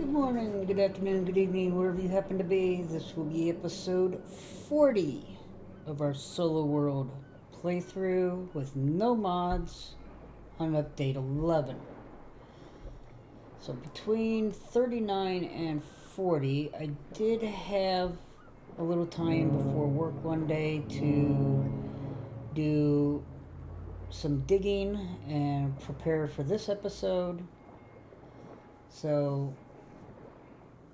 Good morning, good afternoon, good evening, wherever you happen to be. This will be episode 40 of our Solo World playthrough with no mods on update 11. So between 39 and 40, I did have a little time before work one day to do some digging and prepare for this episode. So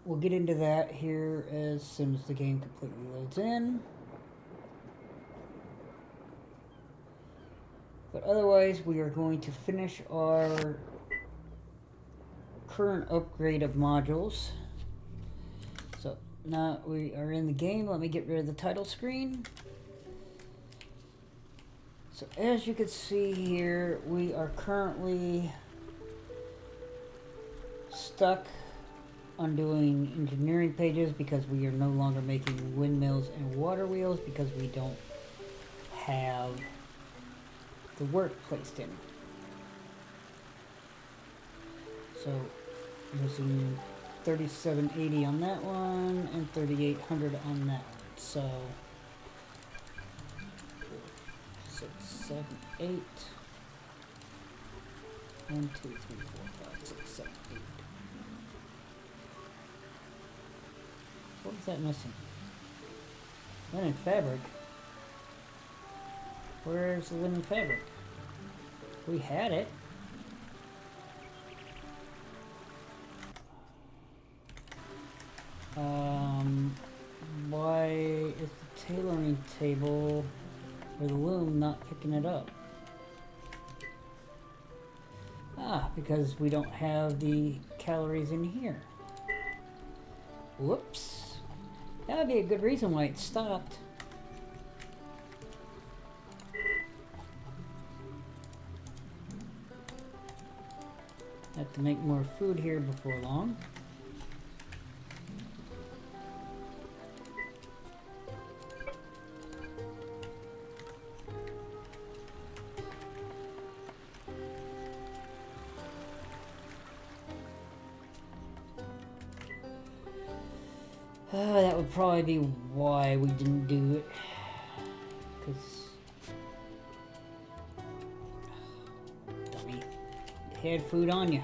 we'll get into that here as soon as the game completely loads in. But otherwise, we are going to finish our current upgrade of modules. So now we are in the game. Let me get rid of the title screen. So as you can see here, we are currently stuck on doing engineering pages because we are no longer making windmills and water wheels because we don't have the work placed in. So using 3780 on that one and 3800 on that one. So 6, 7, 8. 1, 2, 3, 4, 5, 6, 7, 8. What was that missing? Linen fabric? Where's the linen fabric? We had it. Why is the tailoring table or the loom not picking it up? Ah, because we don't have the calories in here. Whoops. That would be a good reason why it stopped. Have to make more food here before long. That would probably be why we didn't do it. Because... dummy. You had food on you.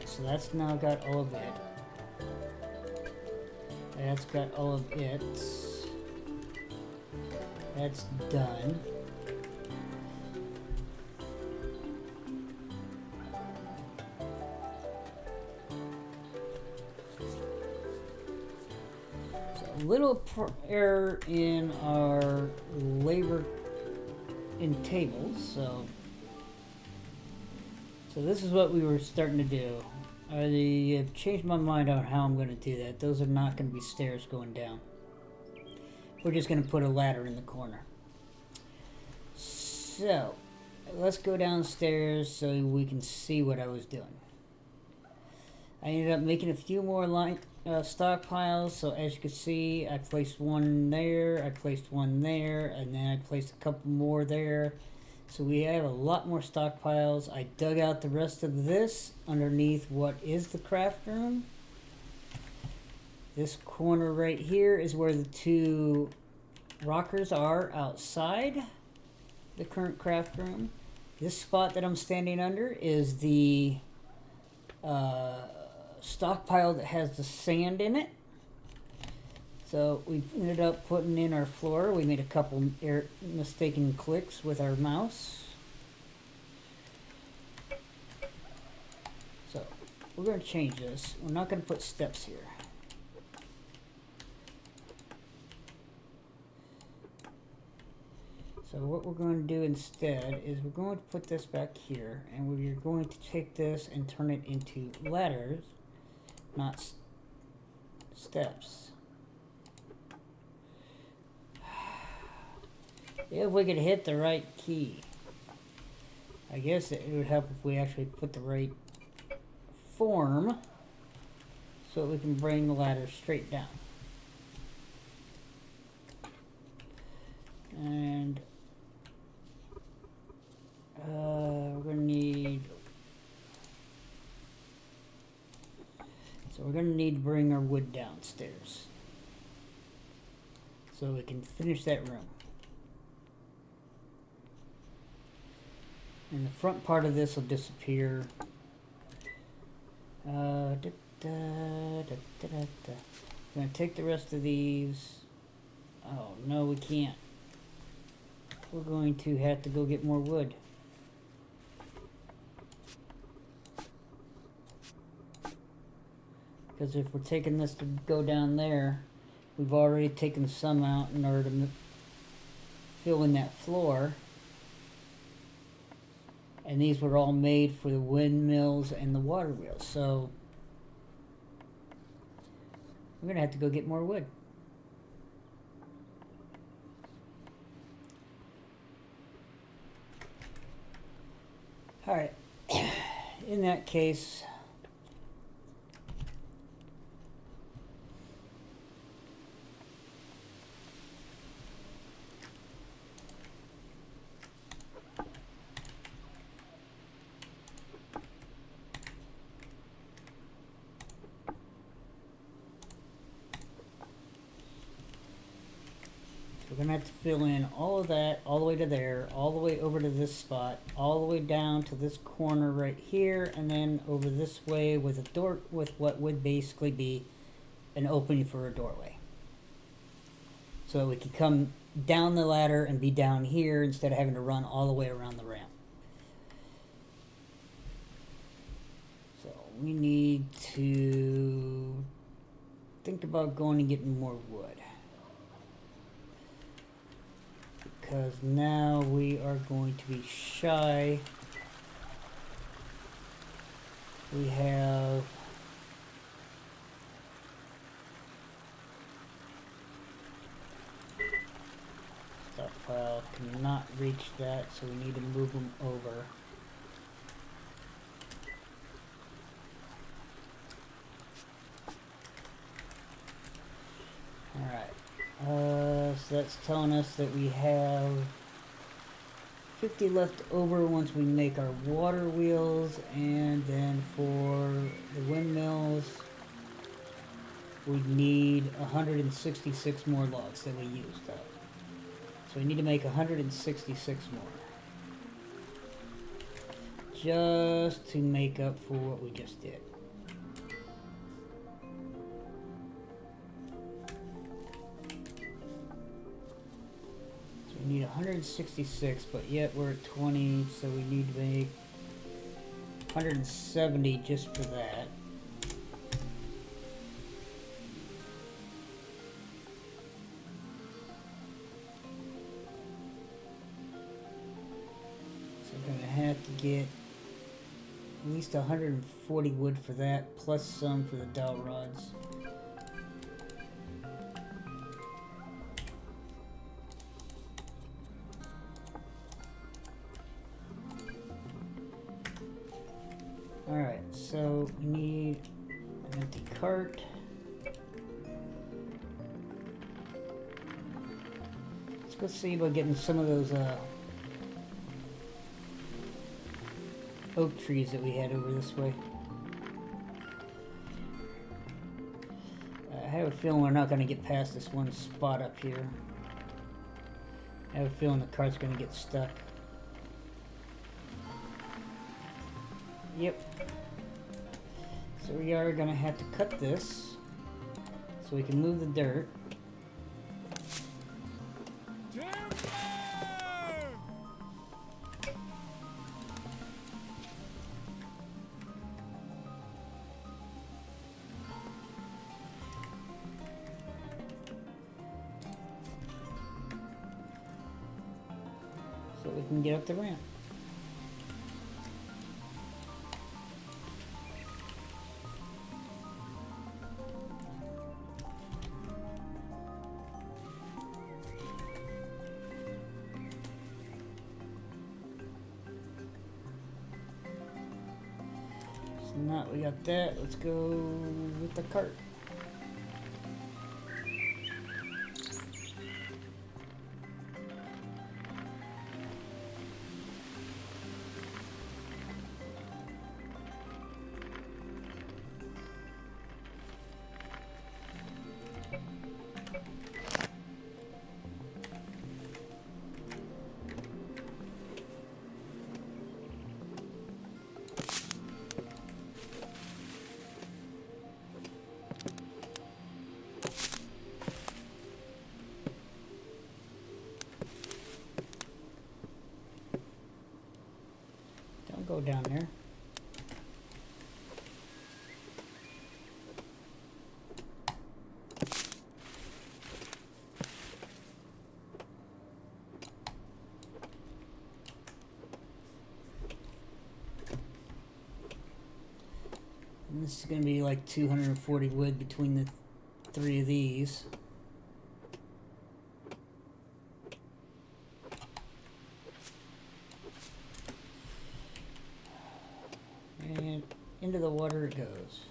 So that's now got all of it. That's got all of it. That's done. So a little error in our labor in tables. So this is what we were starting to do. I have changed my mind on how I'm going to do that. Those are not going to be stairs going down. We're just going to put a ladder in the corner. So, let's go downstairs so we can see what I was doing. I ended up making a few more stockpiles. So as you can see, I placed one there, I placed one there, and then I placed a couple more there. So we have a lot more stockpiles. I dug out the rest of this underneath what is the craft room. This corner right here is where the two rockers are outside the current craft room. This spot that I'm standing under is the stockpile that has the sand in it. So we ended up putting in our floor. We made a couple mistaken clicks with our mouse. So we're going to change this. We're not going to put steps here. So what we're going to do instead is we're going to put this back here, and we're going to take this and turn it into ladders, not steps. If we could hit the right key. I guess it would help if we actually put the right form so we can bring the ladder straight down. And we're gonna need, so we're gonna need to bring our wood downstairs so we can finish that room. And the front part of this will disappear. I'm gonna take the rest of these. Oh no, we can't. We're going to have to go get more wood. Because if we're taking this to go down there, we've already taken some out in order to fill in that floor. And these were all made for the windmills and the water wheels. So we're going to have to go get more wood. Alright. In that case, we're going to have to fill in all of that, all the way to there, all the way over to this spot, all the way down to this corner right here, and then over this way with a door, with what would basically be an opening for a doorway. So we can come down the ladder and be down here instead of having to run all the way around the ramp. So we need to think about going and getting more wood. Because now we are going to be shy. We have stockpile, cannot reach that, so we need to move them over. Alright. So that's telling us that we have 50 left over once we make our water wheels, and then for the windmills we need 166 more logs than we used up. So we need to make 166 more. Just to make up for what we just did. We need 166, but yet we're at 20, so we need to make 170 just for that. So we're going to have to get at least 140 wood for that, plus some for the dowel rods. Alright, so we need an empty cart. Let's go see about getting some of those oak trees that we had over this way. I have a feeling we're not going to get past this one spot up here. I have a feeling the cart's going to get stuck. Yep. So we are going to have to cut this so we can move the dirt. So we can get up the ramp. Not, we got that. Let's go with the cart. Go down there. And this is going to be like 240 wood between the 3 of these. And into the water it goes.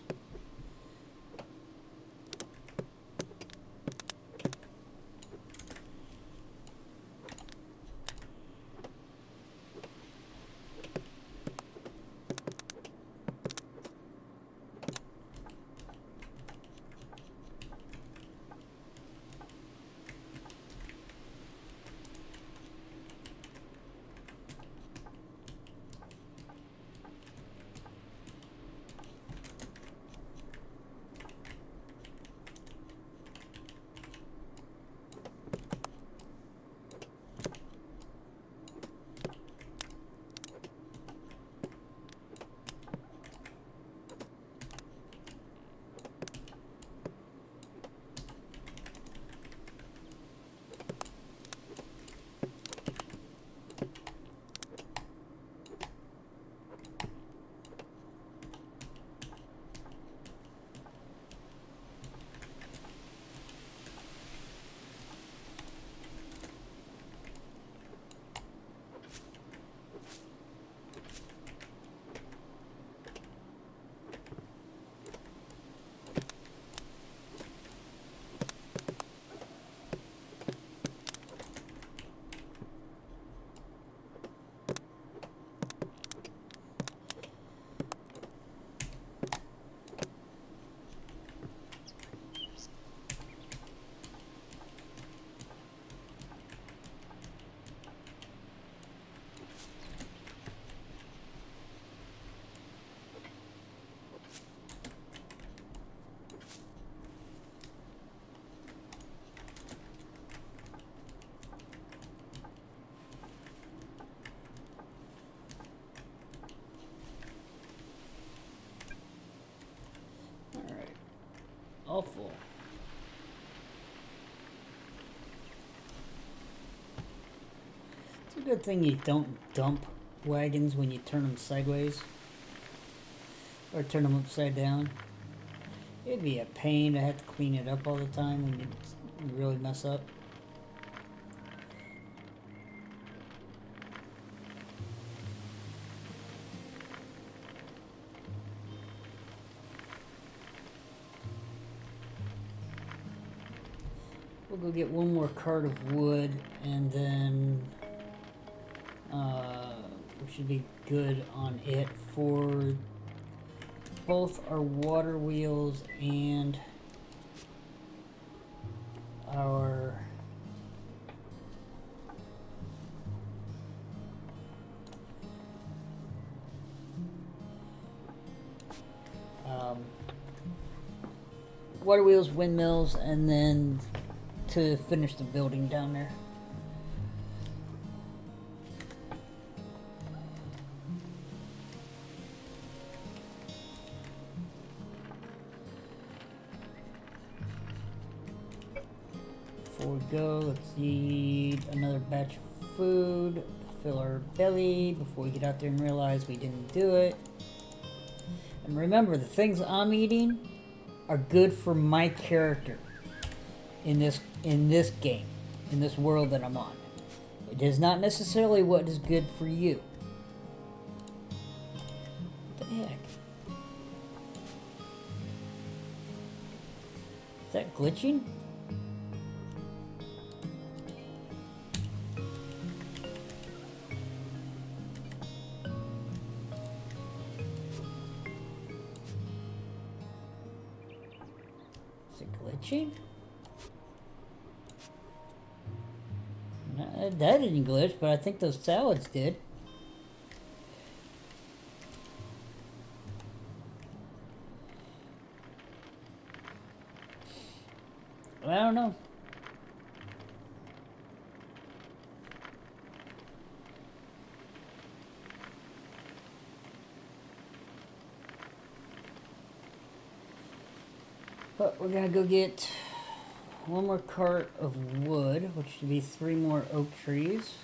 Awful. It's a good thing you don't dump wagons when you turn them sideways or turn them upside down. It'd be a pain to have to clean it up all the time when you really mess up. We'll go get one more cart of wood, and then we should be good on it for both our water wheels and our water wheels, windmills, and then to finish the building down there. Before we go, let's eat another batch of food, fill our belly before we get out there and realize we didn't do it. And remember, the things I'm eating are good for my character in this game, in this world that I'm on. It is not necessarily what is good for you. What the heck? that glitching? Is it glitching? No, that didn't glitch, but I think those salads did. I don't know. But we're gonna go get one more cart of wood, which should be 3 more oak trees.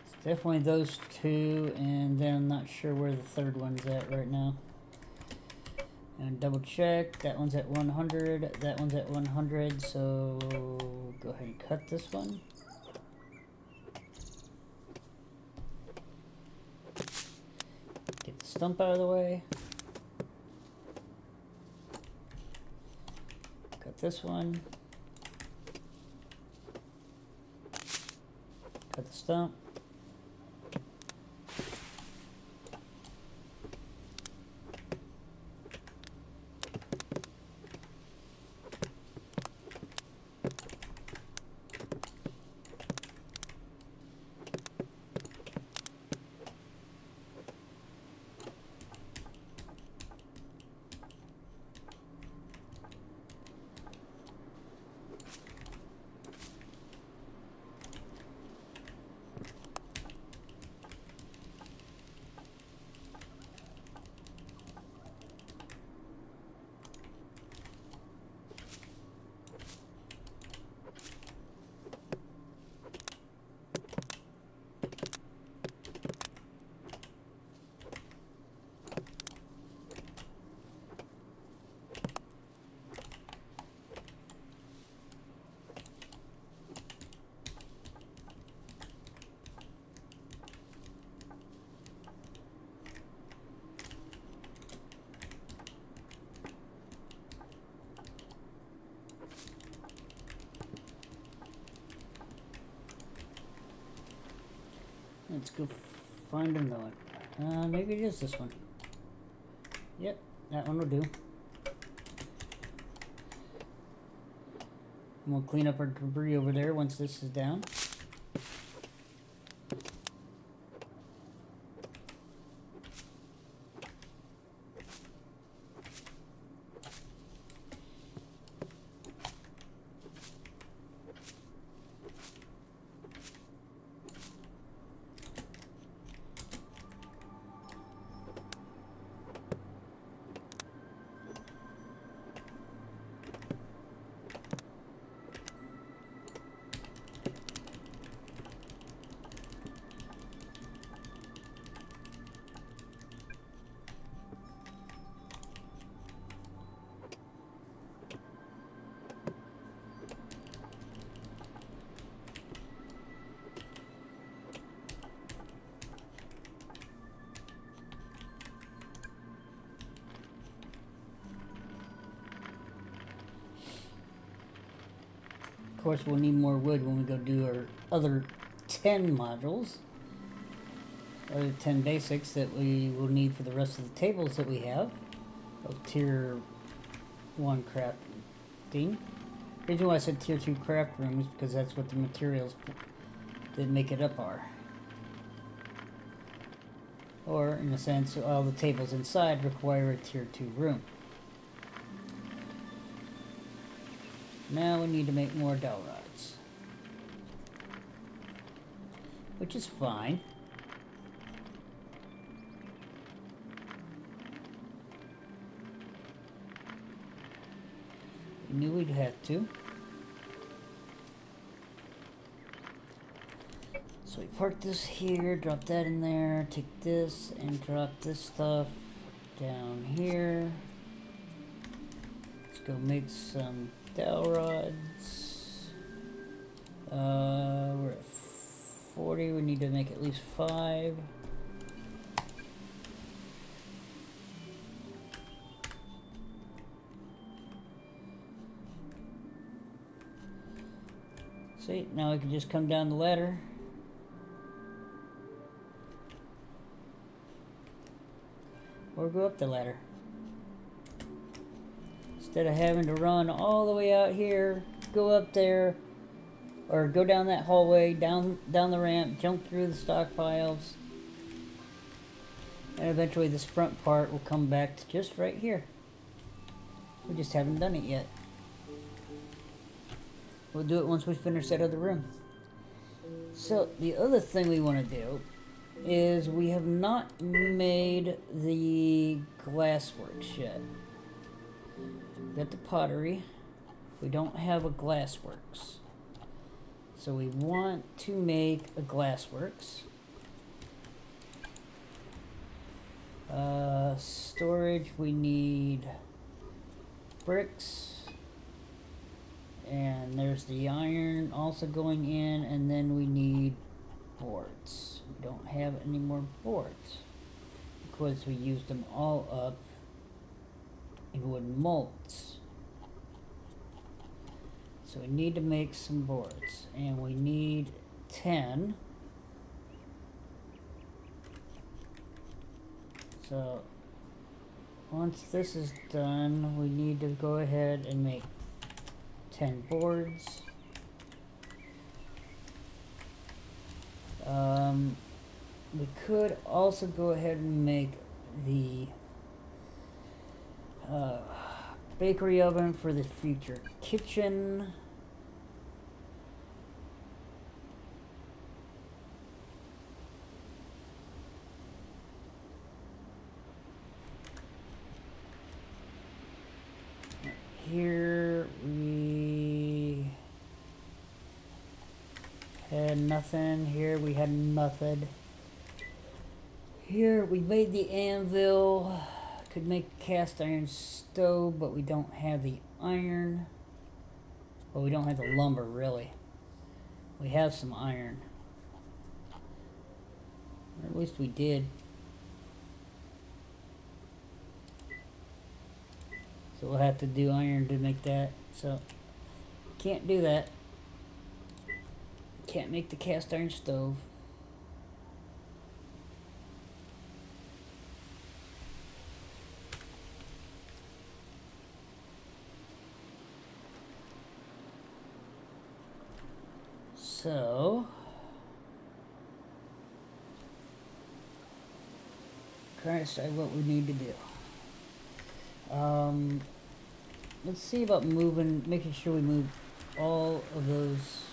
It's definitely those 2, and then I'm not sure where the third one's at right now. And double check, that one's at 100, that one's at 100, so go ahead and cut this one. Get the stump out of the way. Cut this one. Cut the stump. Let's go find another one. Maybe it is this one. Yep, that one will do. And we'll clean up our debris over there once this is down. Of course, we'll need more wood when we go do our other 10 modules. Other 10 basics that we will need for the rest of the tables that we have of tier 1 crafting. The reason why I said tier 2 craft room is because that's what the materials that make it up are. Or, in a sense, all the tables inside require a tier 2 room. Now we need to make more dowel rods. Which is fine. We knew we'd have to. So we park this here, drop that in there, take this and drop this stuff down here. Let's go make some dowel rods. We're at 40. We need to make at least 5. See, now we can just come down the ladder. Or go up the ladder. Instead of having to run all the way out here, go up there, or go down that hallway, down the ramp, jump through the stockpiles, and eventually this front part will come back to just right here. We just haven't done it yet. We'll do it once we finish that other room. So the other thing we want to do is we have not made the glassworks yet. We got the pottery. We don't have a glassworks. So we want to make a glassworks. Storage, we need bricks. And there's the iron also going in, and then we need boards. We don't have any more boards because we used them all up in wooden molds. So we need to make some boards, and we need 10. So once this is done, we need to go ahead and make 10 boards. We could also go ahead and make the bakery oven for the future kitchen. Here we had nothing. Here we had nothing. Here we made the anvil. Could make a cast iron stove, but we don't have the iron. Well, we don't have the lumber, really. We have some iron. Or at least we did. So we'll have to do iron to make that. So, can't do that. Can't make the cast iron stove. So, trying to decide what we need to do. Let's see about making sure we move all of those.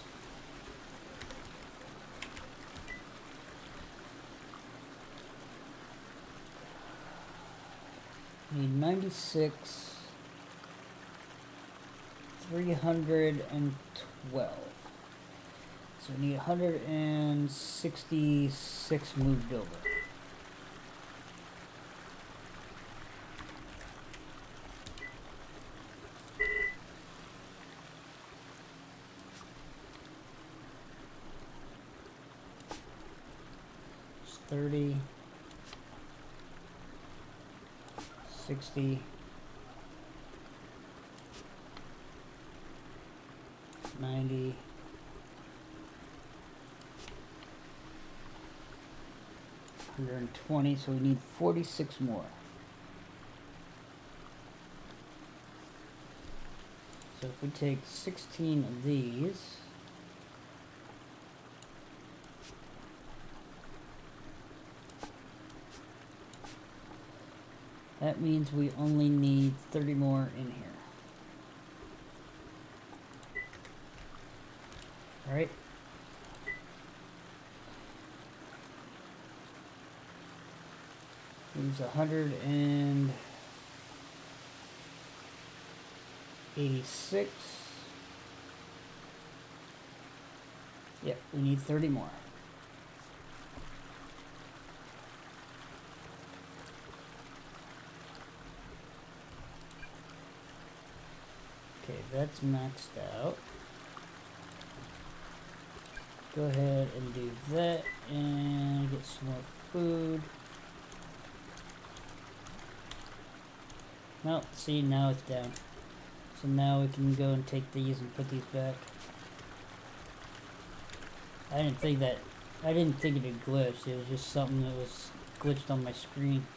We need 96, 312. So we need 166 moved over. It's 30, 60, 90, 120, so we need 46 more. So if we take 16 of these, that means we only need 30 more in here. All right. Leaves 186. Yep, we need 30 more. that's maxed out. Go ahead and do that and get some more food. No, see, now it's down. So now we can go and take these and put these back. I didn't think it had glitched. It was just something that was glitched on my screen.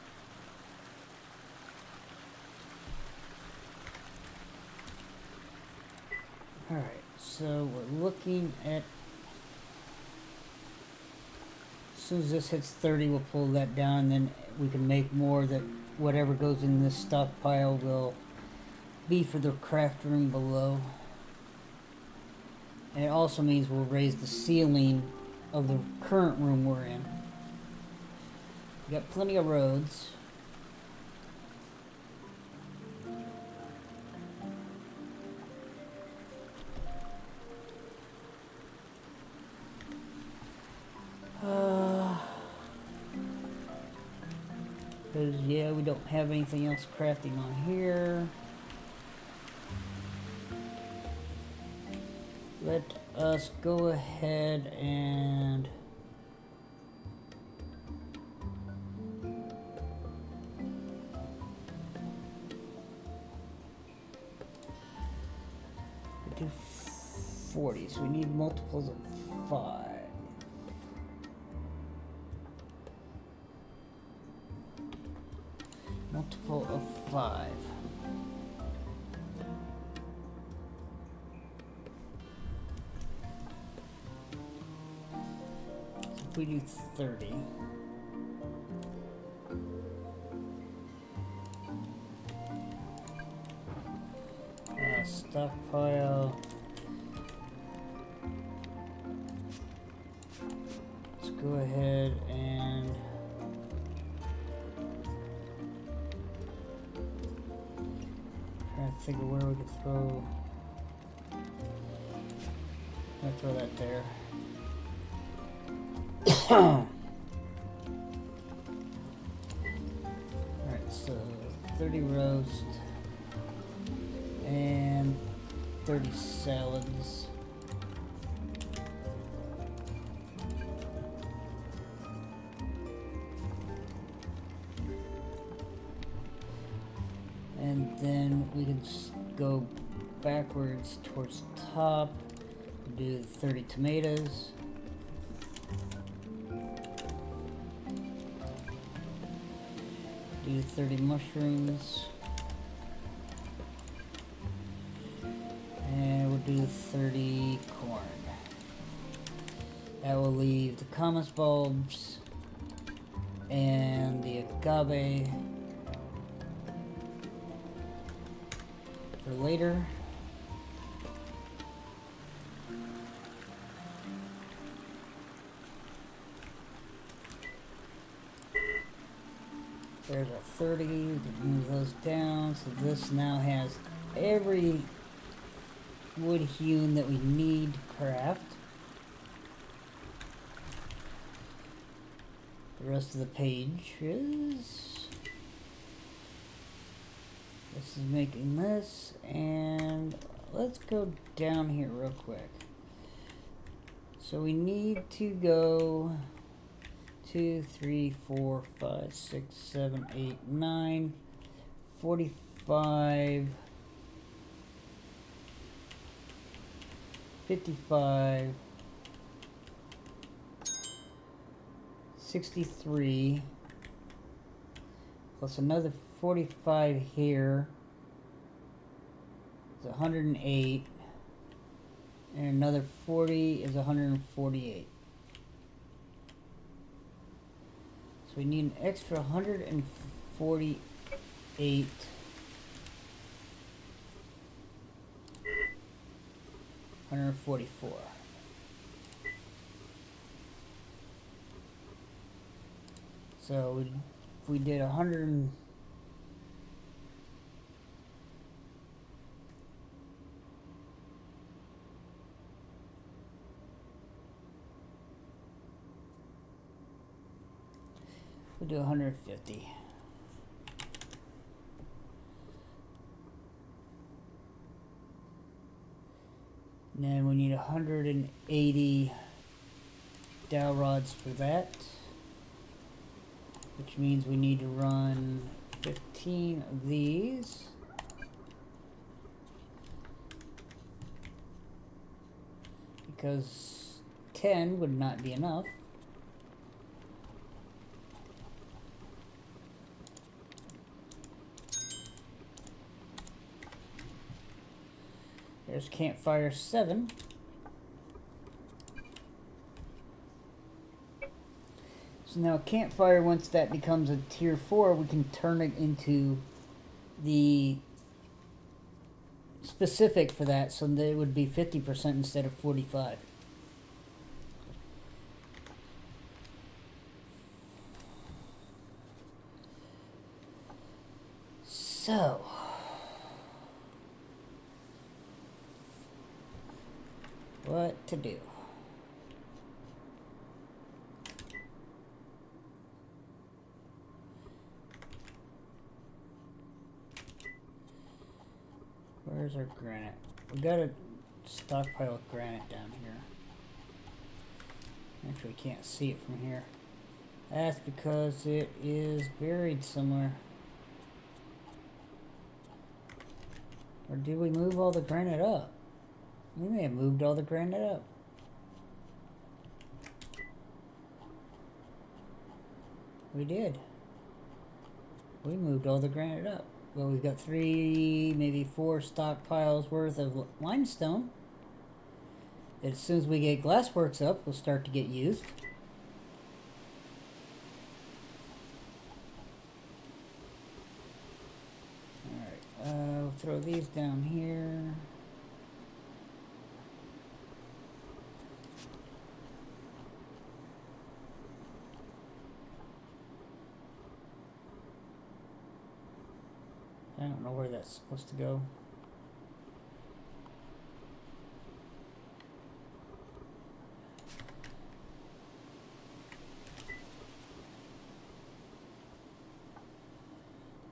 Alright, so we're looking at... As soon as this hits 30, we'll pull that down, and then we can make more that whatever goes in this stockpile will be for the craft room below. And it also means we'll raise the ceiling of the current room we're in. We got plenty of roads. Because, yeah, we don't have anything else crafting on here. Let us go ahead and do 40, so we need multiples of 5. Multiple of 5. So if we do 30. Stockpile. Let's go ahead and try to think of where we could throw. I'll throw that there. Alright, so 30 roast and 30 salads. And then we can go backwards towards the top, do 30 tomatoes. Do 30 mushrooms. And we'll do 30 corn. That will leave the commas bulbs and the agave for later. There's a 30, we can move those down, so this now has every wood hewn that we need to craft. The rest of the page is... This is making this, and let's go down here real quick. So we need to go 2, 3, 4, 5, 6, 7, 8, 9, 45, 55, 63, plus another 45 here. It's 108, and another 40 is 148. So we need an extra 148 144. So if we did 100 we'll do 150. And then we need 180 dowel rods for that, which means we need to run 15 of these. Because 10 would not be enough. There's campfire 7. So now campfire, once that becomes a tier 4, we can turn it into the specific for that, so that it would be 50% instead of 45. So what to do? Where's our granite? We got a stockpile of granite down here. Actually, we can't see it from here. That's because it is buried somewhere. Or did we move all the granite up? We may have moved all the granite up. We did. We moved all the granite up. Well, we've got 3, maybe 4 stockpiles worth of limestone. As soon as we get glassworks up, we'll start to get used. Alright, we'll throw these down here. I don't know where that's supposed to go.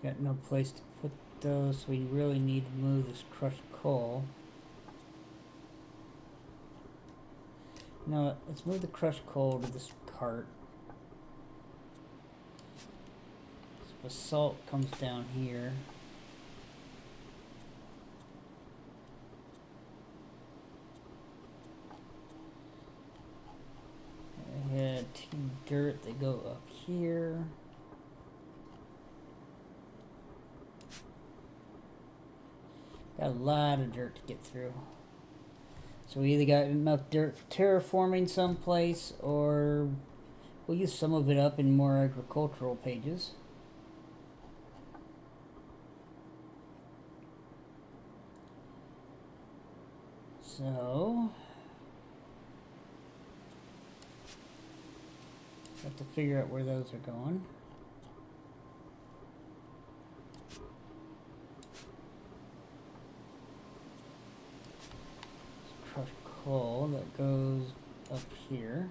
Got no place to put those, so we really need to move this crushed coal. No, let's move the crushed coal to this cart. So basalt comes down here. I had 2 dirt that go up here. Got a lot of dirt to get through. So we either got enough dirt for terraforming someplace, or we'll use some of it up in more agricultural pages. So have to figure out where those are going. Crushed coal that goes up here.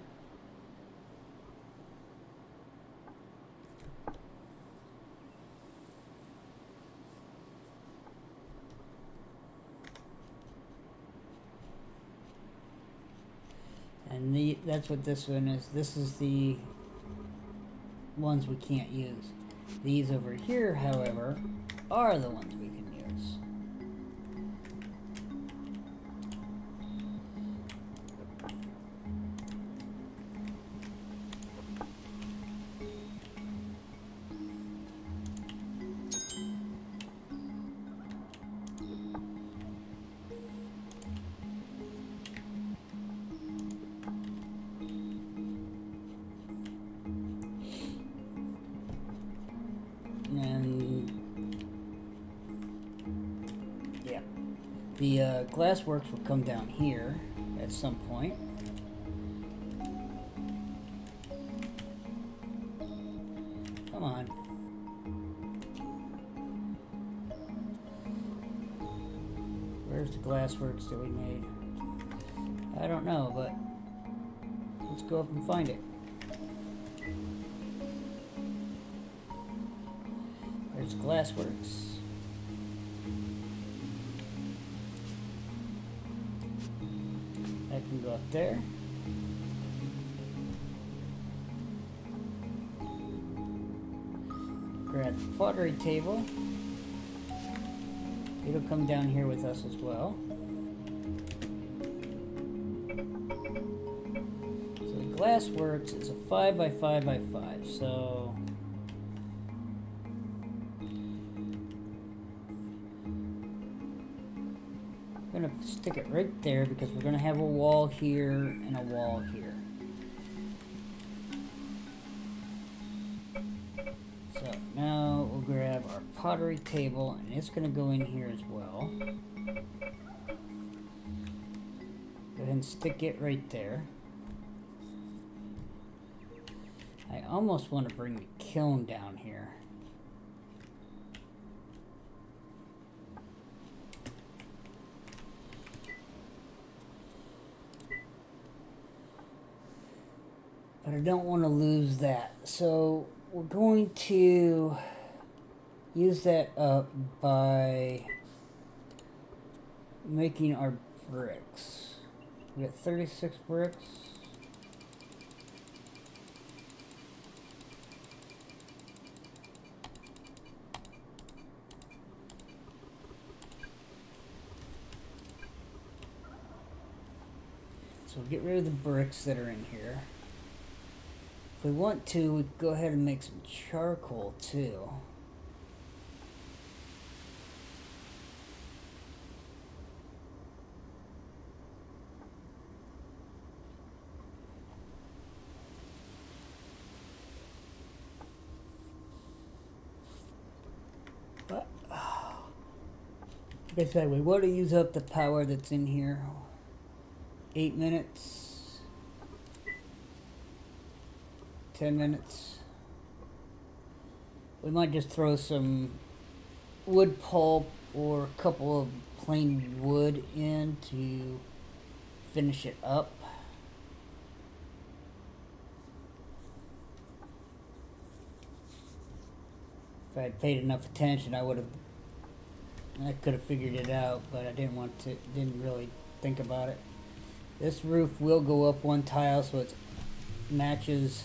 And that's what this one is. This is the ones we can't use. These over here, however, are the ones we can use. The glassworks will come down here at some point. Come on. Where's the glassworks that we made? I don't know, but let's go up and find it. There's glassworks. there. Grab the pottery table. It'll come down here with us as well. So the glass works. It's a 5 by 5 by 5. So I'm going to stick it right there because we're going to have a wall here and a wall here. So now we'll grab our pottery table and it's going to go in here as well. Go ahead and stick it right there. I almost want to bring the kiln down here. But I don't want to lose that. So we're going to use that up by making our bricks. We got 36 bricks. So we'll get rid of the bricks that are in here. If we want to, we can go ahead and make some charcoal too. But like I said, we want to use up the power that's in here. 8 minutes. 10 minutes. We might just throw some wood pulp or a couple of plain wood in to finish it up. If I had paid enough attention, I could have figured it out, but I didn't really think about it. This roof will go up one tile so it matches.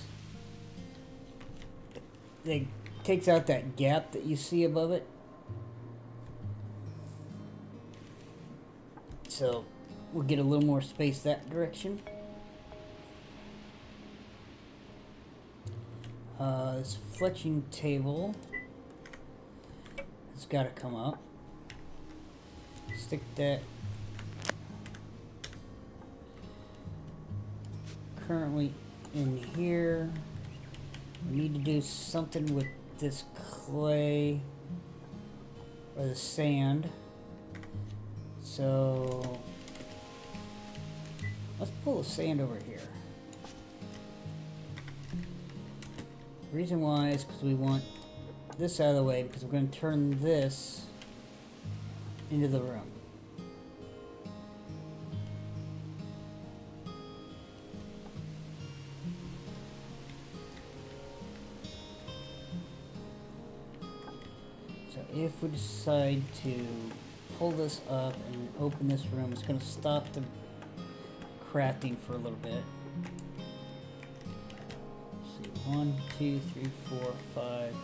It takes out that gap that you see above it. So we'll get a little more space that direction. This fletching table has got to come up. Stick that currently in here. We need to do something with this clay or the sand. So let's pull the sand over here. The reason why is because we want this out of the way because we're going to turn this into the room. If we decide to pull this up and open this room, it's going to stop the crafting for a little bit. Let's see, 1, 2, 3, 4, 5.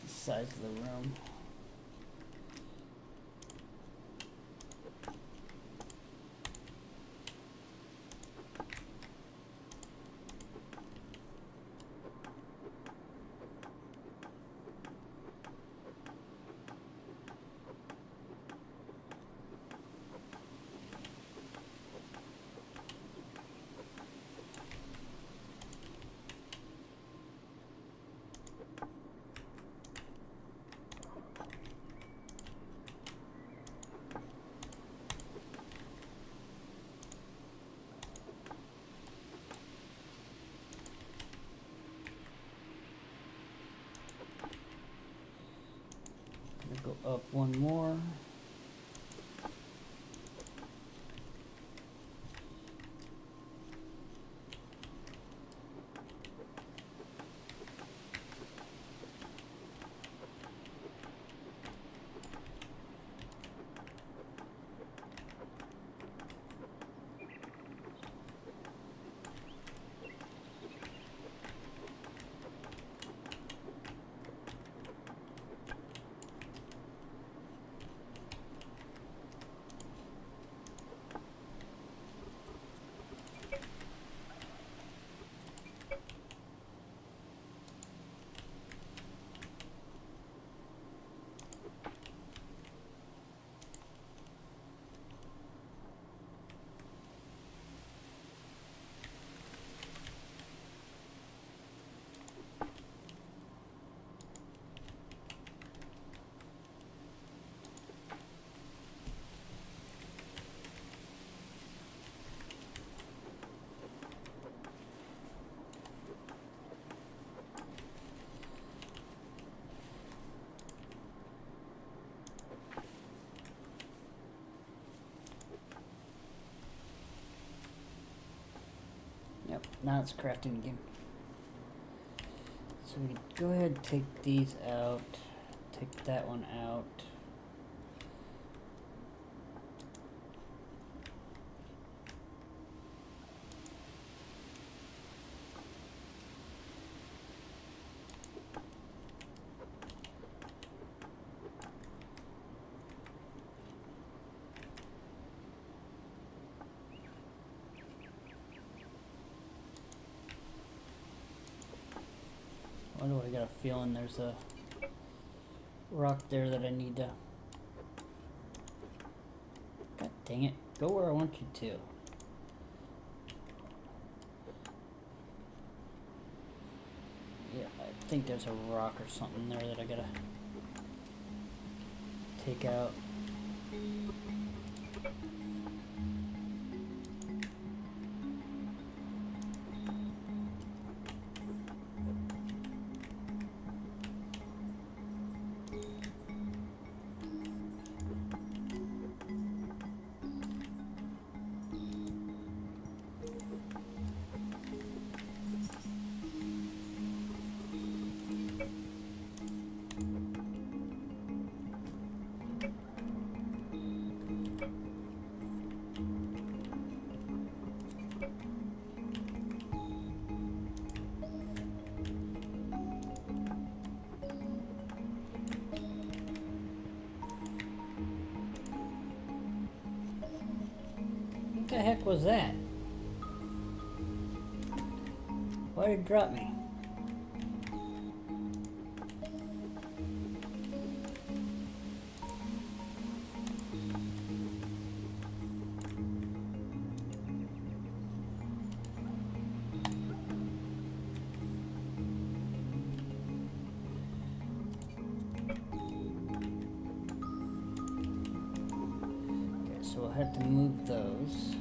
Size of the room. up one more. Yep, now it's crafting again. So we go ahead and take these out, take that one out. Why do I got a feeling there's a rock there that I need to... God dang it. Go where I want you to. Yeah, I think there's a rock or something there that I gotta take out. What the heck was that? Why did it drop me? Okay, so we'll have to move those.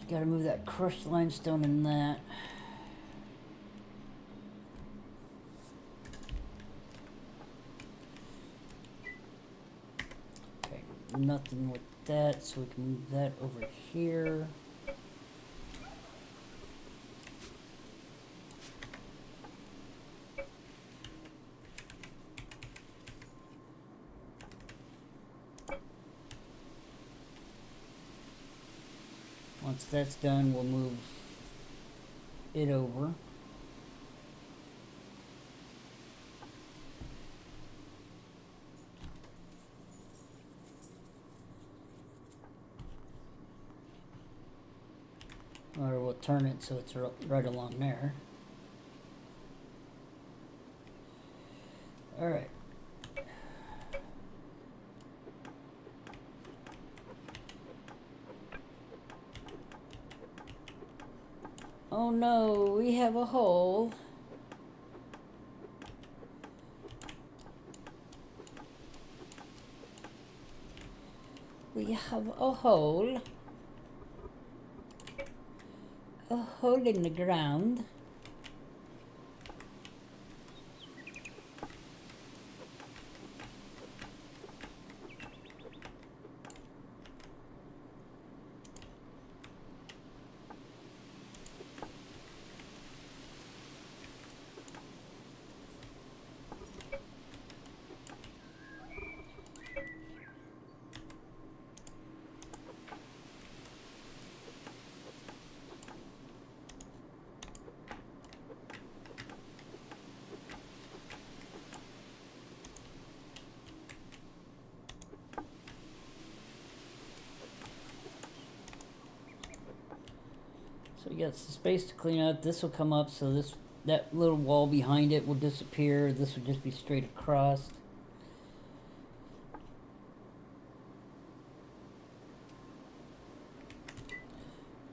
Gotta move that crushed limestone in that. Okay, nothing with that, so we can move that over here. Once that's done, we'll move it over. Or we'll turn it so it's right along there. Alright. Oh no, we have a hole. We have a hole. A hole in the ground. So we got some space to clean up. This will come up, so that little wall behind it will disappear. This will just be straight across.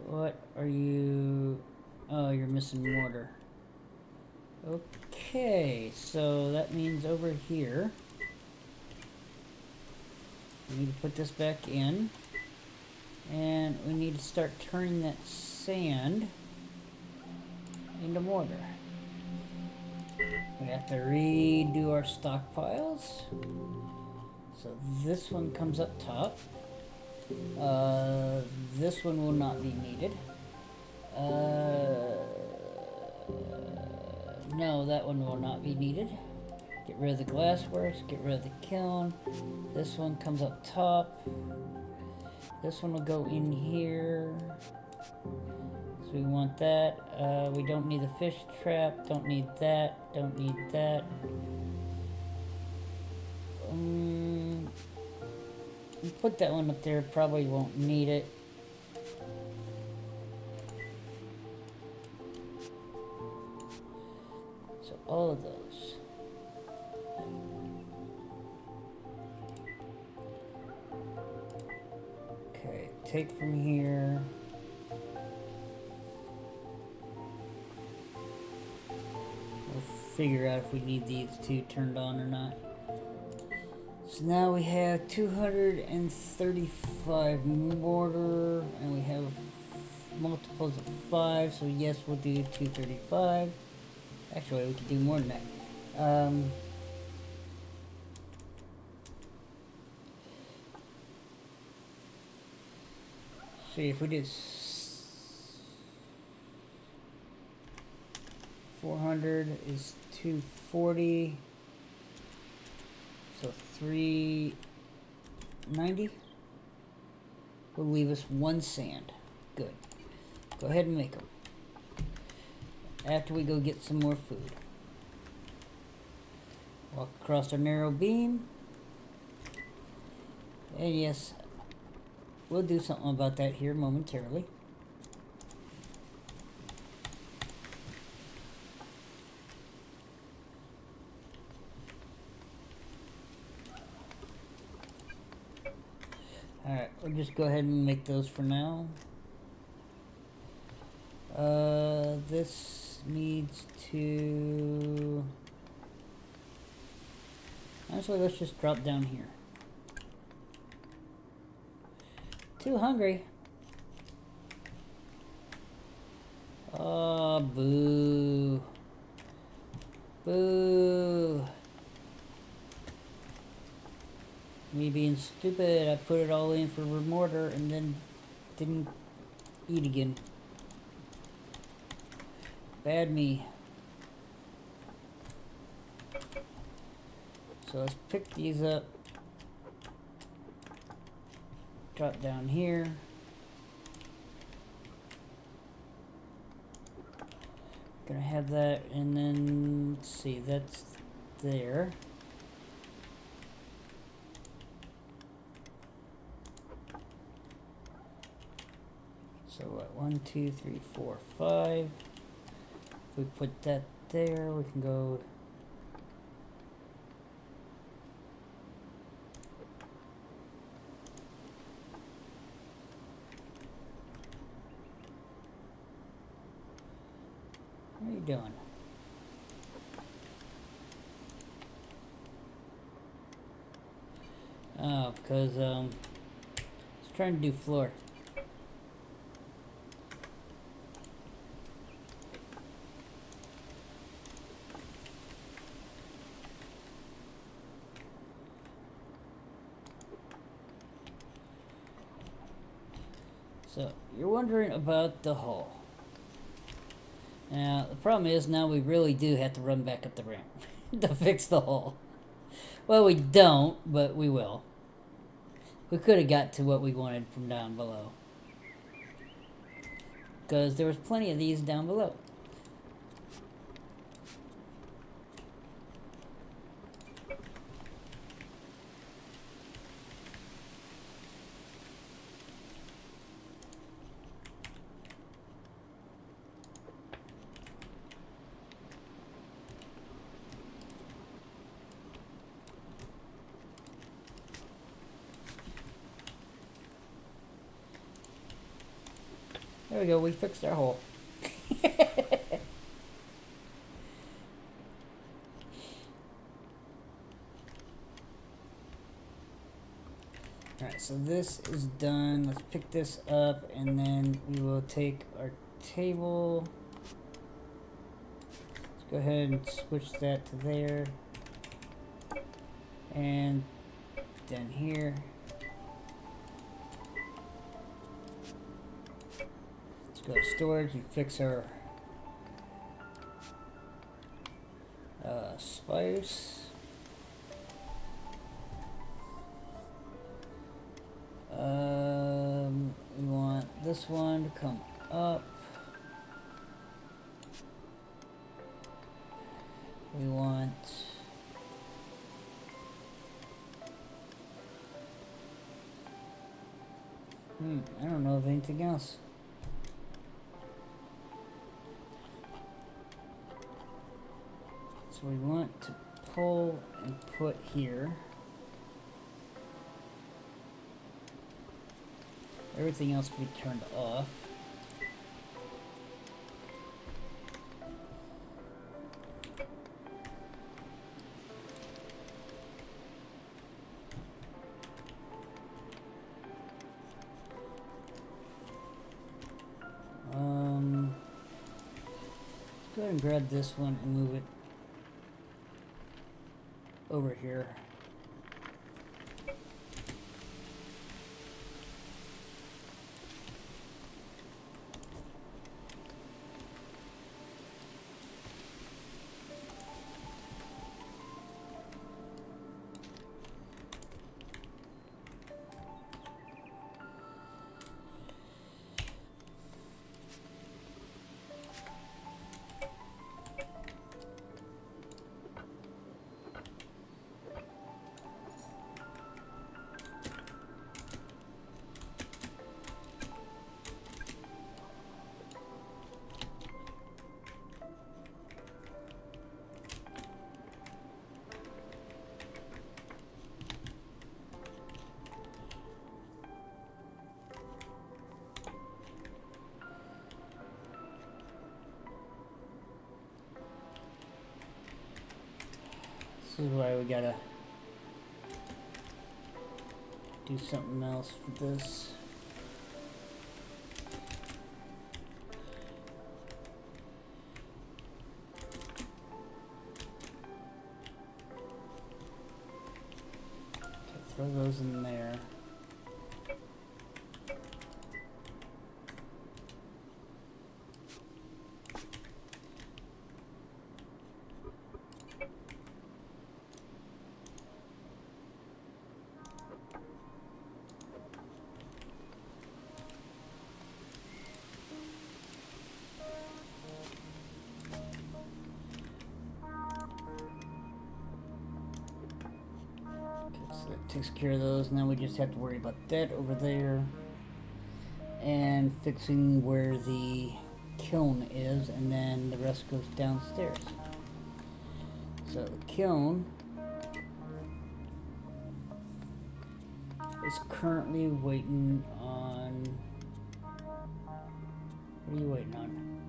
What are you? Oh, you're missing mortar. Okay, so that means over here we need to put this back in, and we need to start turning that sand into mortar. We have to redo our stockpiles. So this one comes up top. This one will not be needed. No, that one will not be needed. Get rid of the glassworks, get rid of the kiln. This one comes up top. This one will go in here. So we want that. We don't need the fish trap, don't need that, don't need that. Put that one up there, probably won't need it. So all of those. Okay, take from here. We'll figure out if we need these two turned on or not. So now we have 235 mortar, and we have multiples of 5, so yes, we'll do 235. Actually, we could do more than that. See, if we did 400 is 240. So 390 will leave us 1 sand. Good. Go ahead and make them. After we go get some more food. Walk across our narrow beam. And yes, we'll do something about that here momentarily. Alright, we'll just go ahead and make those for now. This needs to... Honestly, let's just drop down here. Too hungry. Oh, boo. Boo. Me being stupid, I put it all in for mortar and then didn't eat again. Bad me. So let's pick these up. Drop down here. Gonna have that, and then let's see, that's there. So what? 1, 2, 3, 4, 5. If we put that there, we can go. What are you doing? Oh, because I was trying to do floor. So, you're wondering about the hull. Now, the problem is now we really do have to run back up the ramp to fix the hull. Well, we don't, but we will. We could have got to what we wanted from down below. Because there was plenty of these down below. There we go, we fixed our hole. Alright, so this is done. Let's pick this up and then we will take our table. Let's go ahead and switch that to there. And then here. Let's go to storage and fix our spice. We want this one to come up. We want I don't know of anything else. So we want to pull and put here. Everything else can be turned off. Let's go ahead and grab this one and move it over here. This is why we gotta do something else for this. Okay, throw those in there. So that takes care of those. Now we just have to worry about that over there. and fixing where the kiln is, and then the rest goes downstairs. So the kiln is currently waiting on... What are you waiting on?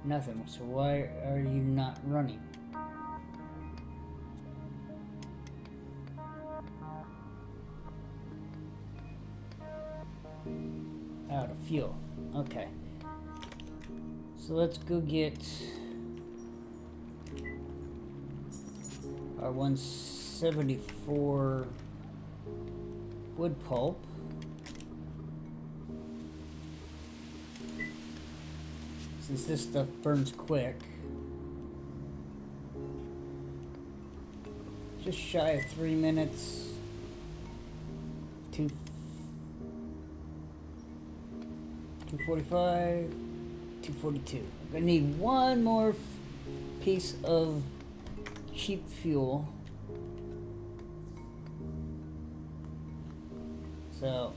Nothing. So why are you not running? Out of fuel. Okay. So let's go get our 174 wood pulp. Since this stuff burns quick. Just shy of 3 minutes. 245, 242. I'm gonna need one more piece of cheap fuel. So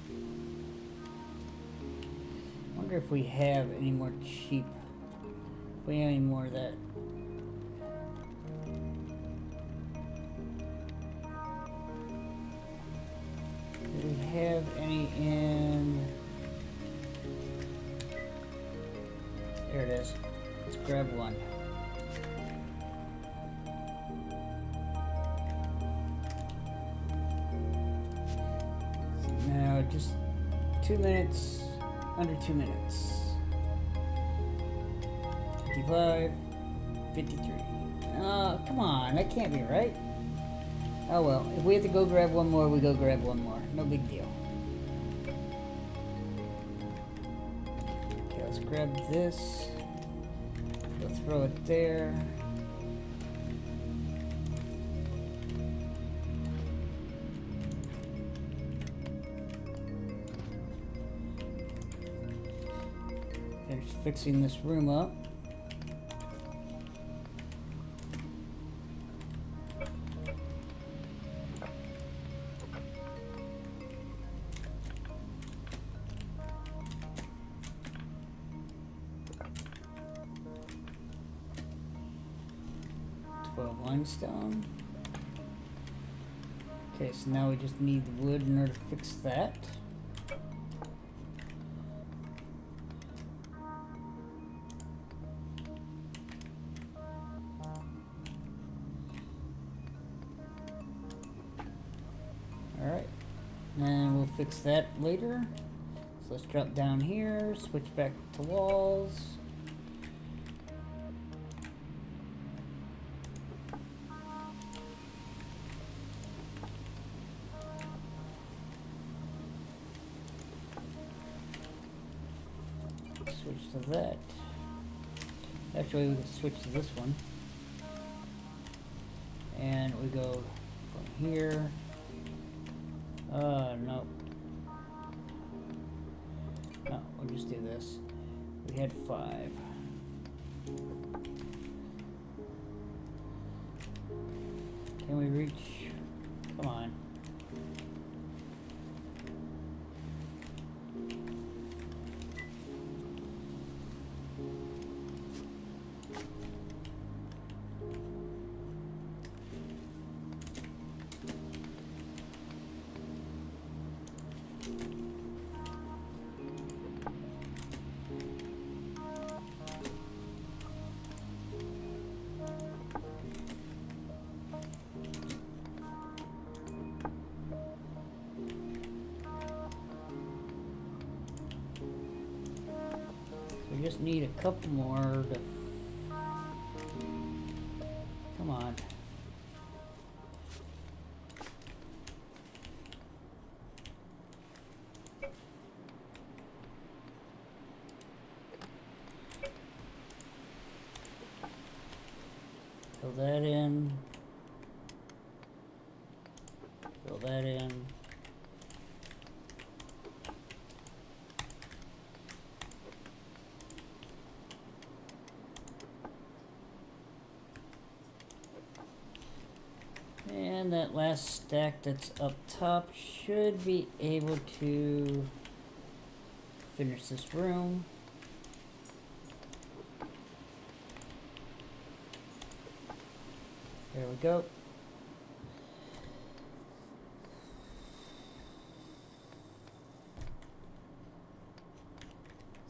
I wonder if we have any more cheap, if we have any more of that. Do we have any in? There it is. Let's grab one. So now just 2 minutes, under 2 minutes. 55, 53. Oh, come on, that can't be right. Oh well, if we have to go grab one more, we go grab one more. No big deal. Okay, let's grab this. We'll throw it there. Finish fixing this room up. Limestone. Okay, so now we just need the wood in order to fix that. Alright, and we'll fix that later. So let's drop down here, switch back to walls. Switch to that. Actually, we can switch to this one. And we go from here. No. No, we'll just do this. We had 5. Can we reach? Come on. We just need a couple more to... Come on. Fill that in. Fill that in. And that last stack that's up top should be able to finish this room. There we go.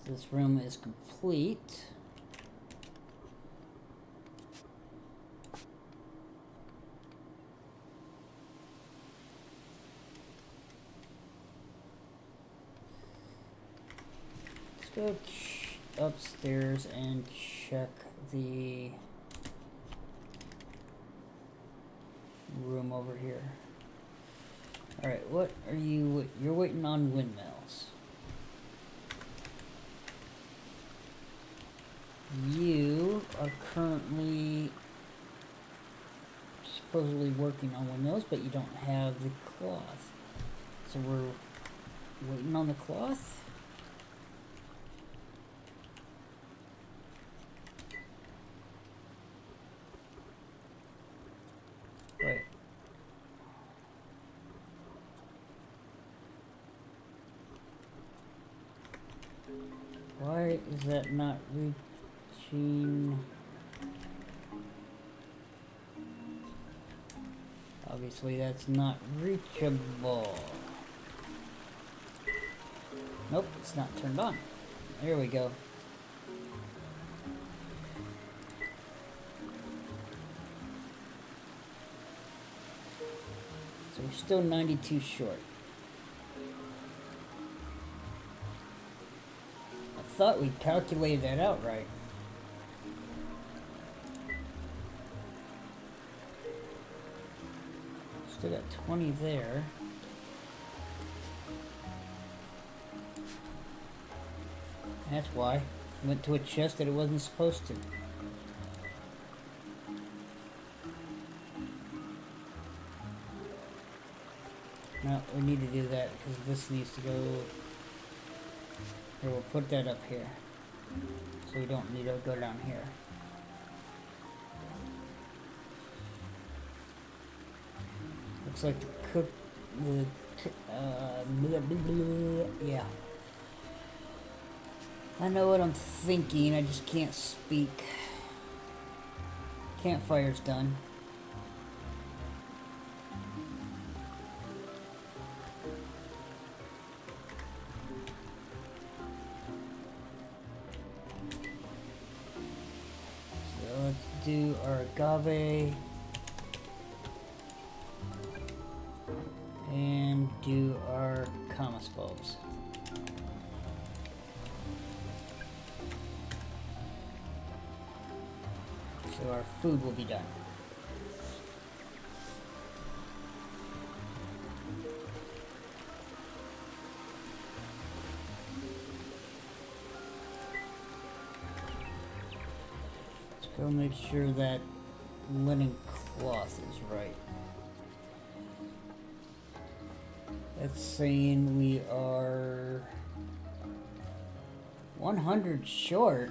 So this room is complete. Let's go upstairs and check the room over here. Alright, what are you... You're waiting on windmills. You are currently supposedly working on windmills, but you don't have the cloth. So we're waiting on the cloth. Right. Why is that not reaching? Obviously that's not reachable. Nope, it's not turned on. There we go. So we're still 92 short. I thought we calculated that out right. Still got 20 there. That's why. Went to a chest that it wasn't supposed to. No, we need to do that because this needs to go. Here, we'll put that up here. So we don't need to go down here. Looks like the cook. Blah, blah, blah, yeah. I know what I'm thinking, I just can't speak. Campfire's done. So let's do our agave. And do our camas bulbs. So our food will be done. Let's go make sure that linen cloth is right. That's saying we are 100 short.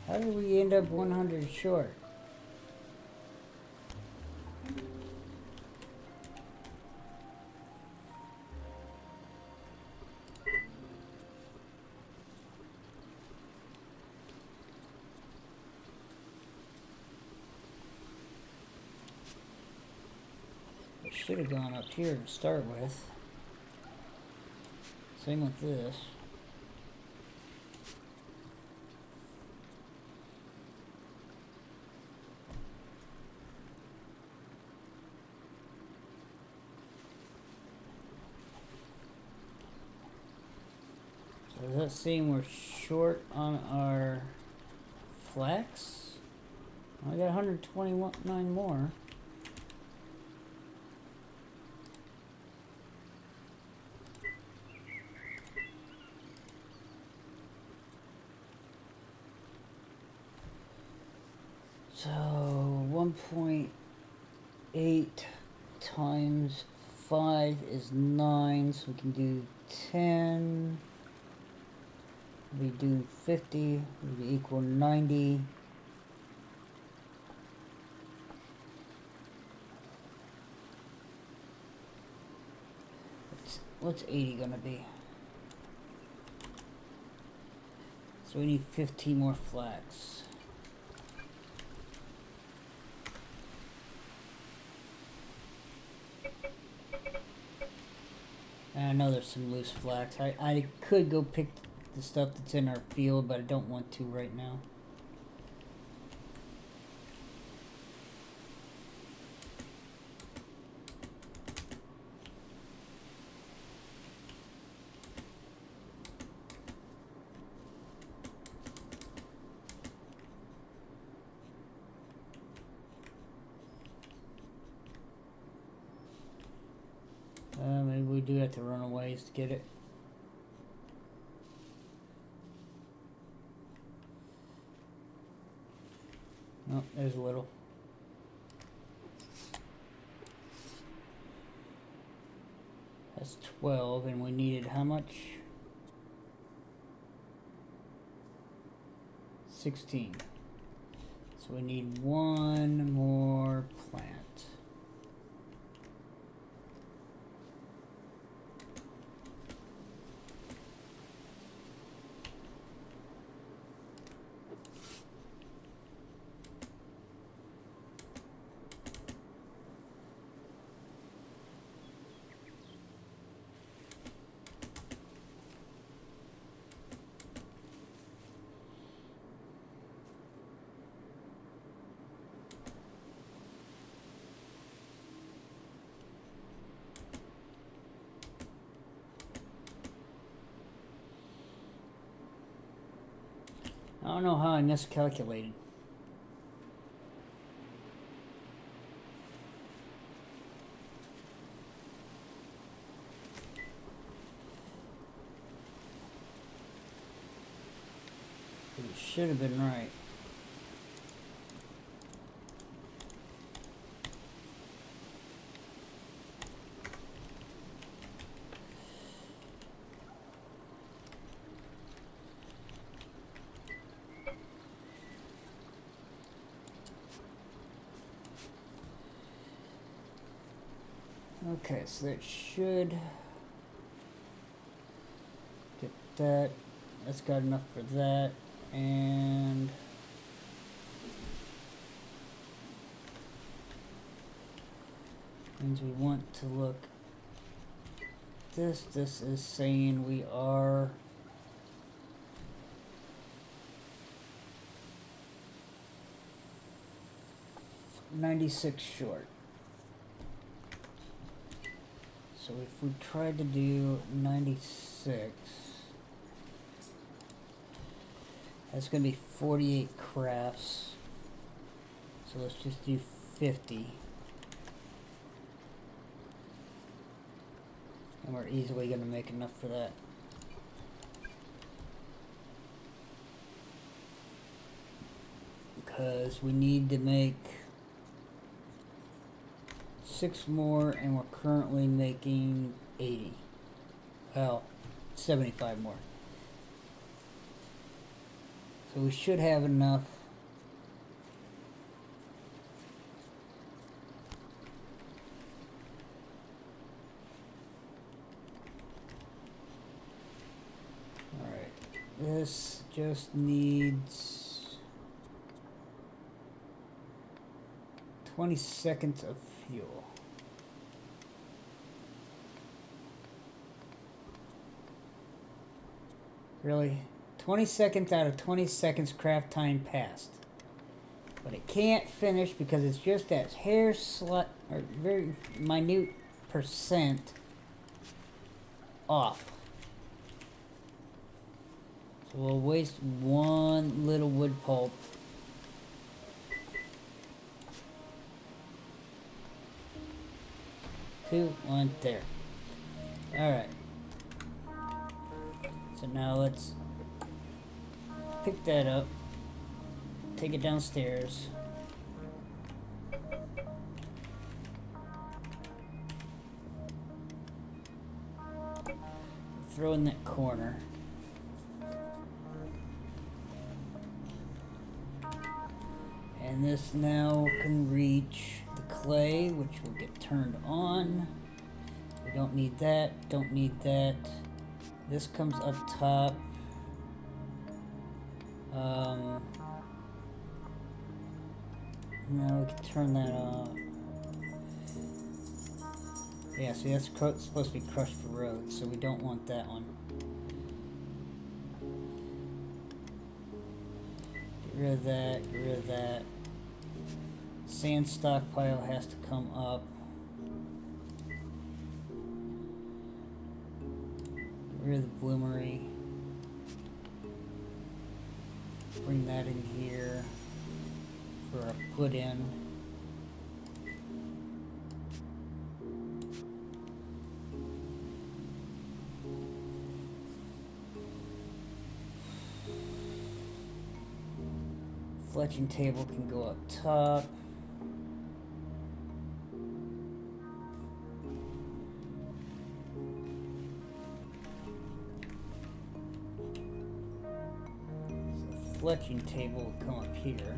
How did we end up 100 short? It should have gone up here to start with. Same with this. Does that seem we're short on our flax? I got 129 more. So 1.8 times 5 is 9, so we can do 10. We do 50, we equal 90. What's 80 gonna be? So we need 15 more flax. And I know there's some loose flax. I could go pick the stuff that's in our field, but I don't want to right now. Maybe we do have to run a ways to get it. Oh, there's a little. That's 12, and we needed how much? 16. So we need one more plant. I don't know how I miscalculated. It should have been right. Okay, so that should get that. That's got enough for that. And means we want to look this. This is saying we are 96 short. So if we tried to do 96, that's going to be 48 crafts. So let's just do 50. And we're easily going to make enough for that. Because we need to make 6 more, and we're currently making 80. Well, 75 more. So we should have enough. Alright, this just needs 20 seconds of fuel. Really? 20 seconds out of 20 seconds craft time passed. But it can't finish because it's just that hair or very minute percent off. So we'll waste one little wood pulp. Two, one, there. Alright. So now let's pick that up, take it downstairs, throw in that corner, and this now can reach the clay, which will get turned on. We'll Don't need that, don't need that. This comes up top. No, we can turn that off. Yeah, see, that's supposed to be crushed for roads, so we don't want that one. Get rid of that, get rid of that. Sand stockpile has to come up. Get rid of the bloomery. Bring that in here for a put in. Fletching table can go up top. So fletching table will come up here.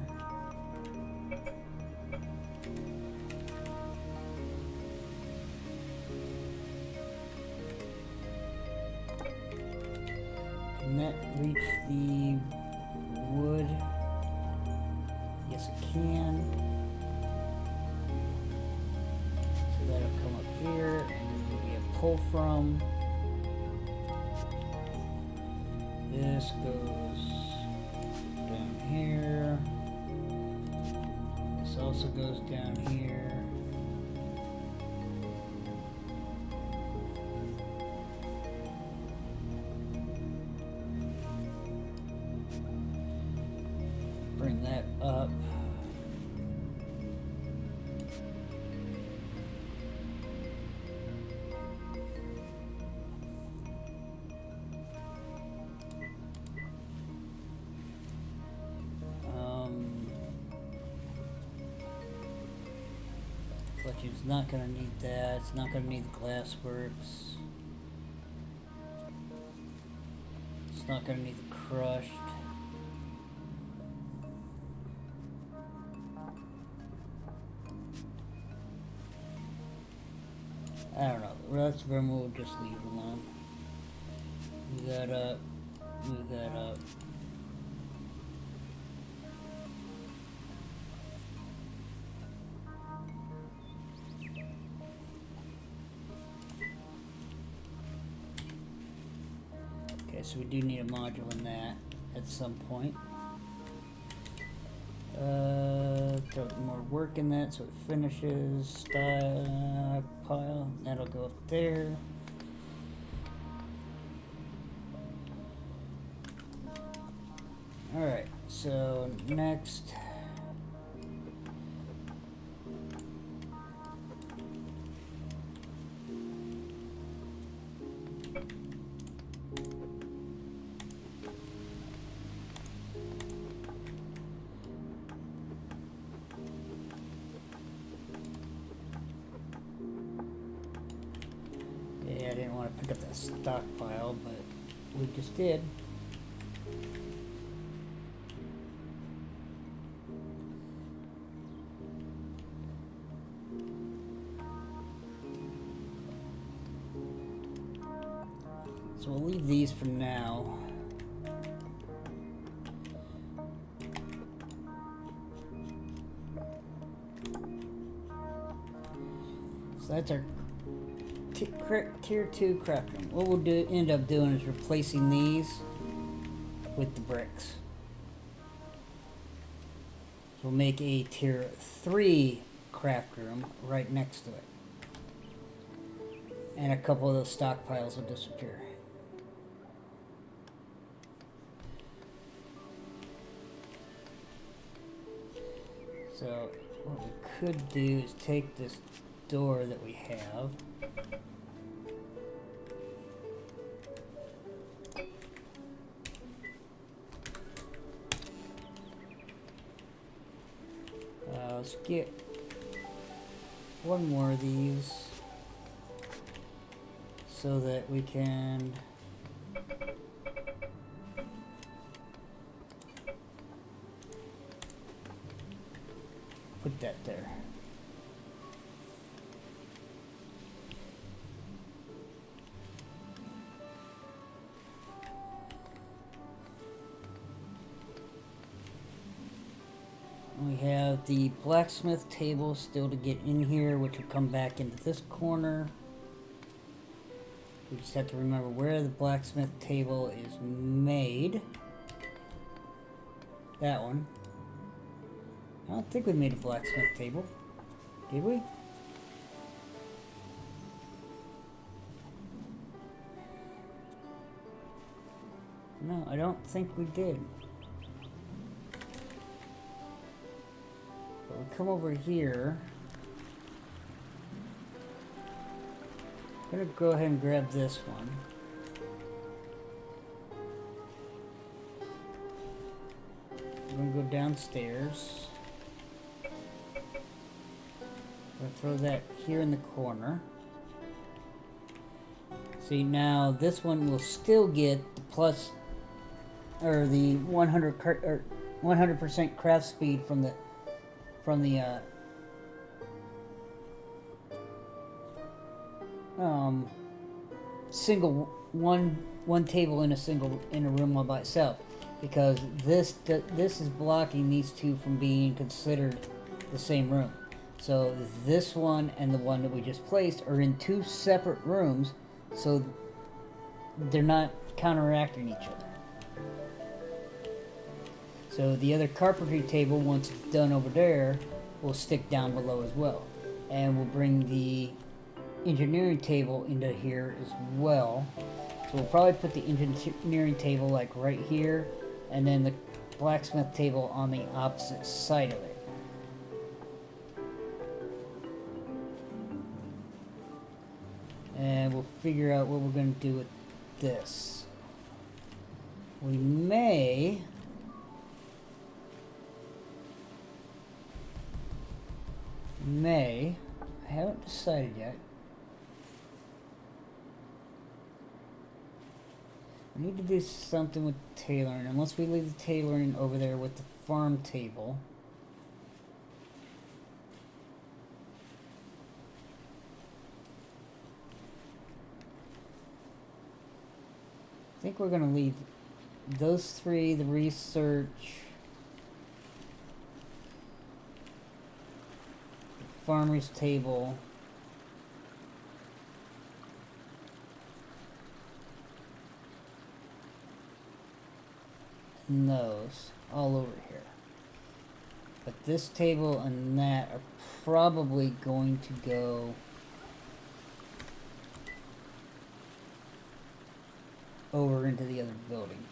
Can that reach the wood? Yes, it can. So that'll come up here, and there'll be a pull from. This goes down here. This also goes down here. Bring that up. Fletching's not going to need that. It's not going to need the glassworks. It's not going to need the crushed. I don't know. The rest of them we'll just leave alone. Move that up. Move that up. Okay, so we do need a module in that at some point. Throw more work in that so it finishes. Style pile. That'll go up there. Alright, so next. Yeah, I didn't want to pick up that stockpile, but we just did. So we'll leave these for now. So that's our tier 2 craft room. What we'll end up doing is replacing these with the bricks. So we'll make a tier 3 craft room right next to it. And a couple of those stockpiles will disappear. So what we could do is take this door that we have, let's get one more of these so that we can put that there. have the blacksmith table still to get in here, which will come back into this corner. We just have to remember where the blacksmith table is made. That one. I don't think we made a blacksmith table. Did we? No, I don't think we did. But we come over here. I'm gonna go ahead and grab this one. We're gonna go downstairs. We'll throw that here in the corner. See, now this one will still get the plus, or the 100% craft speed from the single one table in a room all by itself, because this is blocking these two from being considered the same room. So this one and the one that we just placed are in two separate rooms, so they're not counteracting each other. So the other carpentry table, once it's done over there, will stick down below as well, and we'll bring the engineering table into here as well. So we'll probably put the engineering table like right here, and then the blacksmith table on the opposite side of it. And we'll figure out what we're going to do with this. We may I haven't decided yet. We need to do something with tailoring, unless we leave the tailoring over there with the farm table. I think we're going to leave those three, the research, the farmer's table, and those all over here. But this table and that are probably going to go over into the other building.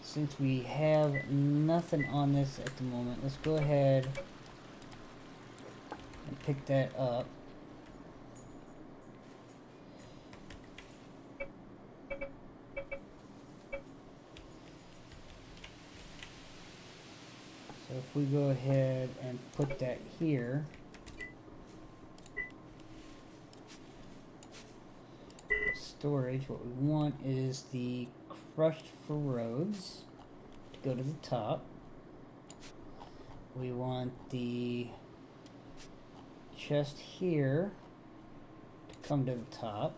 Since we have nothing on this at the moment, let's go ahead and pick that up. So if we go ahead and put that here, storage, what we want is the crushed for roads to go to the top. We want the chest here to come to the top.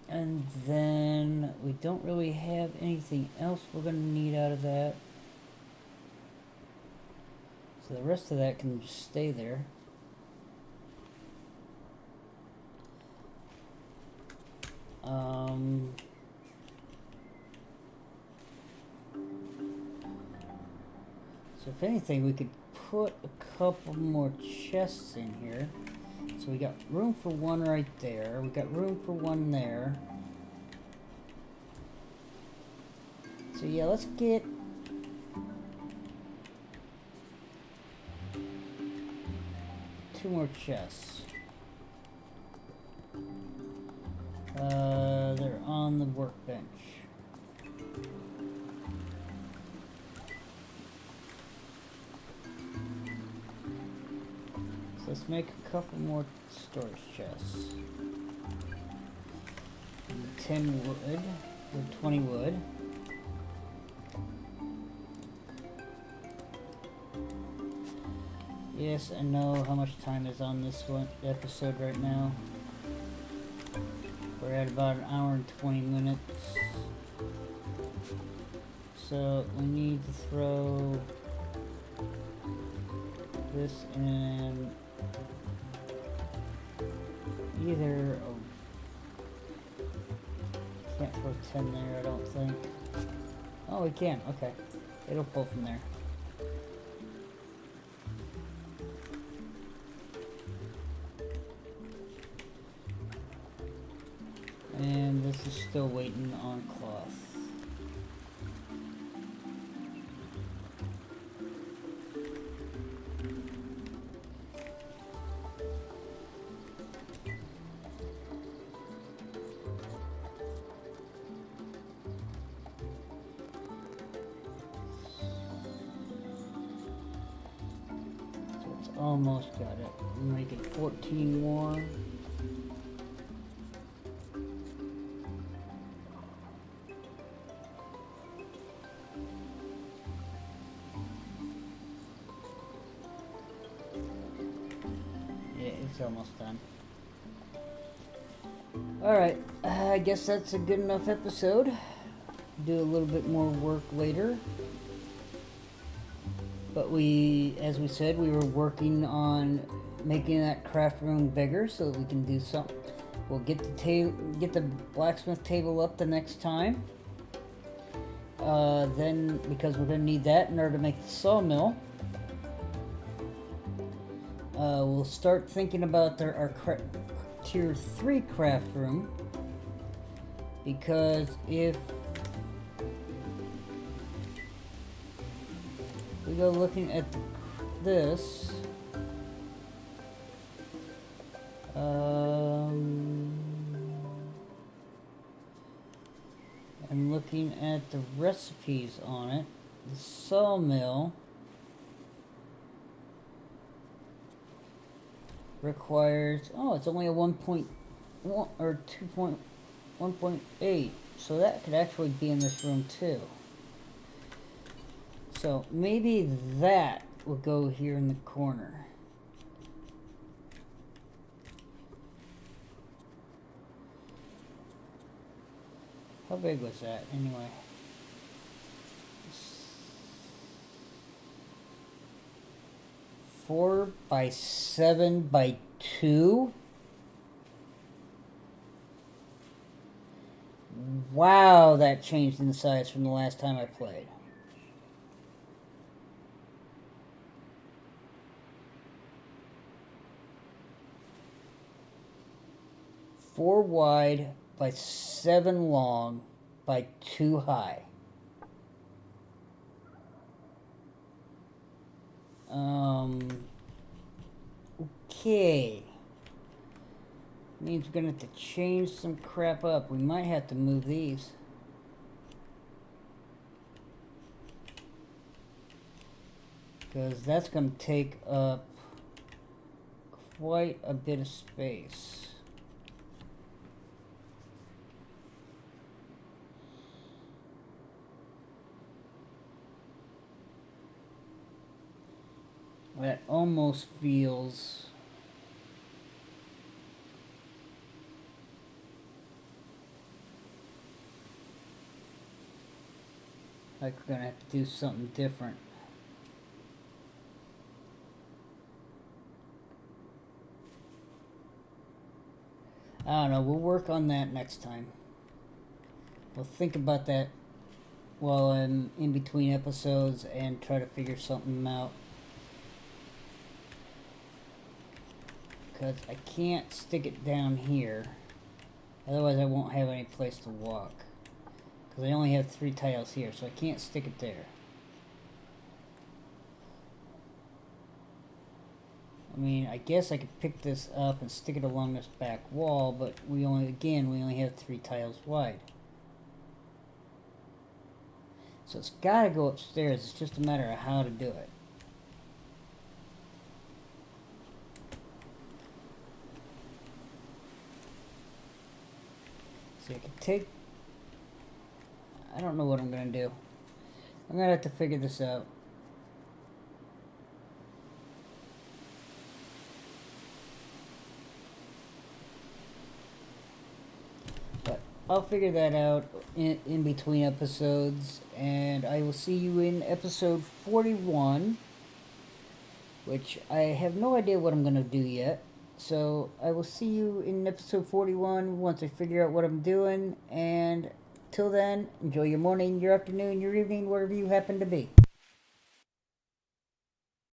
And then we don't really have anything else we're going to need out of that. So the rest of that can just stay there. So if anything, we could put a couple more chests in here. So we got room for one right there. We got room for one there. So yeah, let's get two more chests. They're on the workbench. So let's make a couple more storage chests. 10 wood, or 20 wood. Yes, I know how much time is on this one episode right now. We're at about an hour and 20 minutes. So we need to throw this in either. Oh, can't throw 10 there, I don't think. Oh, we can. Okay. It'll pull from there. And this is still waiting on cloth. So it's almost got it. We'll make it 14 more. It's almost done. Alright, I guess that's a good enough episode. Do a little bit more work later. But as we said, we were working on making that craft room bigger so that we can do something. We'll get the blacksmith table up the next time. Then, because we're going to need that in order to make the sawmill. We'll start thinking about our tier 3 craft room, because if we go looking at this, and looking at the recipes on it, the sawmill requires, it's only a 1.1 or 2.1.8, so that could actually be in this room too. So maybe that will go here in the corner. How big was that anyway? 4 by 7 by 2. Wow, that changed in size from the last time I played. Four wide by 7 long by 2 high. Okay. Means we're gonna have to change some crap up. We might have to move these. Because that's gonna take up quite a bit of space. That almost feels like we're gonna have to do something different. I don't know, we'll work on that next time. We'll think about that while I'm in between episodes and try to figure something out. Because I can't stick it down here. Otherwise I won't have any place to walk. Because I only have 3 tiles here, so I can't stick it there. I mean, I guess I could pick this up and stick it along this back wall, but we only have 3 tiles wide. So it's got to go upstairs. It's just a matter of how to do it. So I could take... I don't know what I'm going to do. I'm going to have to figure this out. I'll figure that out in between episodes, and I will see you in episode 41, which I have no idea what I'm going to do yet. So I will see you in episode 41 once I figure out what I'm doing, and till then, enjoy your morning, your afternoon, your evening, wherever you happen to be.